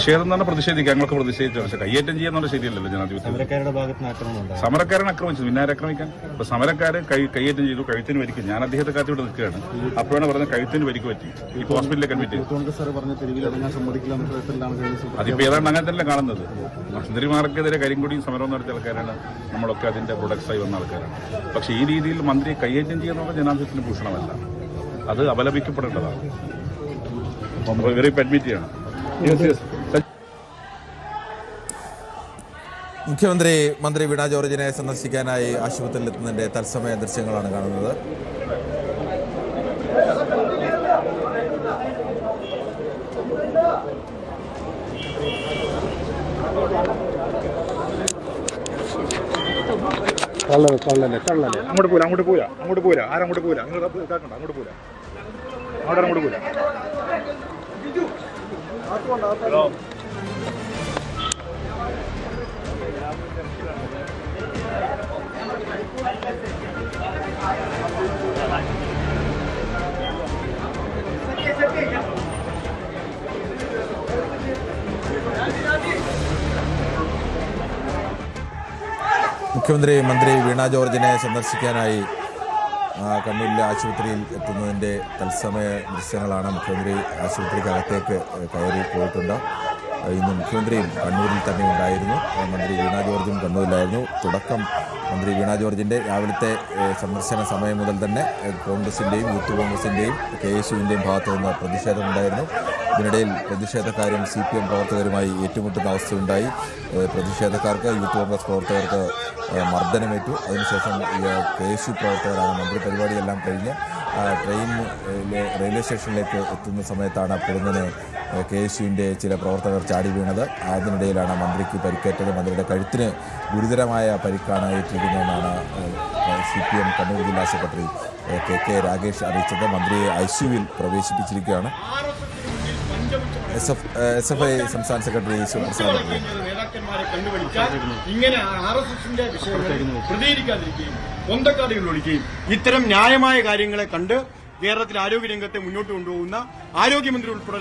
പ്രതിഷേധം എന്ന് പറഞ്ഞാൽ പ്രതിഷേധിക്കുക, ഞങ്ങൾക്ക് പ്രതിഷേധിച്ചു. പക്ഷെ കയ്യേറ്റം ചെയ്യാന്നുള്ള ശരിയല്ലല്ലോ ജനാധിപത്യം. സമരക്കാരൻ ആക്രമിച്ചു, പിന്നെ ആക്രമിക്കാൻ. ഇപ്പൊ സമരക്കാര് കയ്യേറ്റം ചെയ്തു, കഴുത്തിന് പരിക്കും. ഞാൻ അദ്ദേഹത്തെ കാത്തിവിടെ നിൽക്കുകയാണ്. അപ്പോഴാണ് പറഞ്ഞത് കഴുത്തിന് പരിക്ക് പറ്റി. ഈ ഹോസ്പിറ്റലിലേക്ക് അഡ്മിറ്റ് ചെയ്തു. അതിപ്പോ ഏതാണ്ട് അങ്ങനെ തന്നെ കാണുന്നത്. മന്ത്രിമാർക്കെതിരെ കരിങ്കൊടിയും സമരവും നടത്തിയ ആൾക്കാരാണ് നമ്മളൊക്കെ അതിന്റെ പ്രൊഡക്ട്സായി വന്ന ആൾക്കാരാണ്. പക്ഷെ ഈ രീതിയിൽ മന്ത്രി കയ്യേറ്റം ചെയ്യുന്നത് ജനാധിപത്യത്തിന് ഭൂഷണമല്ല, അത് അപലപിക്കപ്പെടേണ്ടതാണ്. അഡ്മിറ്റ് ചെയ്യണം. മുഖ്യമന്ത്രി മന്ത്രി വീണ ജോർജിനെ സന്ദർശിക്കാനായി ആശുപത്രിയിലെത്തുന്നതിന്റെ തത്സമയ ദൃശ്യങ്ങളാണ് കാണുന്നത്. അങ്ങോട്ട് പോരാ ആരങ്ങോട്ട് പോരാ, അങ്ങോട്ട് പോരാ, അങ്ങോട്ട് പോരാ. മുഖ്യമന്ത്രി മന്ത്രി വീണ ജോർജിനെ സന്ദർശിക്കാനായി കണ്ണൂരിലെ ആശുപത്രിയിൽ എത്തുന്നതിൻ്റെ തത്സമയ ദൃശ്യങ്ങളാണ്. മുഖ്യമന്ത്രി ആശുപത്രിക്കകത്തേക്ക് കയറി പോയിട്ടുണ്ട്. ഇന്ന് മുഖ്യമന്ത്രിയും കണ്ണൂരിൽ തന്നെ ഉണ്ടായിരുന്നു. മന്ത്രി വീണ ജോർജും കണ്ണൂരിലായിരുന്നു. തുടക്കം മന്ത്രി വീണ ജോർജിൻ്റെ രാവിലത്തെ സന്ദർശന സമയം മുതൽ തന്നെ കോൺഗ്രസിൻ്റെയും യൂത്ത് കോൺഗ്രസിൻ്റെയും KSUവിൻ്റെയും ഭാഗത്തു നിന്ന് പ്രതിഷേധമുണ്ടായിരുന്നു. ഇതിനിടയിൽ പ്രതിഷേധക്കാരും CPM പ്രവർത്തകരുമായി ഏറ്റുമുട്ടുന്ന അവസ്ഥയുണ്ടായി. പ്രതിഷേധക്കാർക്ക് യൂത്ത് കോൺഗ്രസ് പ്രവർത്തകർക്ക് മർദ്ദനമേറ്റു. അതിനുശേഷം KSU പ്രവർത്തകരാണ് മന്ത്രി പരിപാടിയെല്ലാം കഴിഞ്ഞ് റെയിൽവേ സ്റ്റേഷനിലേക്ക് എത്തുന്ന സമയത്താണ് പൊടുന്നനെ KSUവിൻ്റെ ചില പ്രവർത്തകർ ചാടി വീണത്. അതിനിടയിലാണ് മന്ത്രിക്ക് പരിക്കേറ്റത്. മന്ത്രിയുടെ കഴുത്തിന് ഗുരുതരമായ പരിക്കാണ് ഏറ്റിരിക്കുന്നതെന്നാണ് CPM കണ്ണൂർ ജില്ലാ സെക്രട്ടറി KK രാഗേഷ് അറിയിച്ചത്. മന്ത്രിയെ ICUവിൽ പ്രവേശിപ്പിച്ചിരിക്കുകയാണ്. SFI സംസ്ഥാന സെക്രട്ടറി നേതാക്കന്മാരെ കണ്ടുപിടിച്ചാൽ ഇങ്ങനെ RSSന്റെ വിഷയങ്ങൾ പ്രതികരിക്കാതിരിക്കുകയും കൊന്തക്കാടുകൾ ഒളിക്കുകയും ഇത്തരം ന്യായമായ കാര്യങ്ങളെ കണ്ട് കേരളത്തിലെ ആരോഗ്യരംഗത്തെ മുന്നോട്ട് കൊണ്ടുപോകുന്ന ആരോഗ്യമന്ത്രി ഉൾപ്പെടെ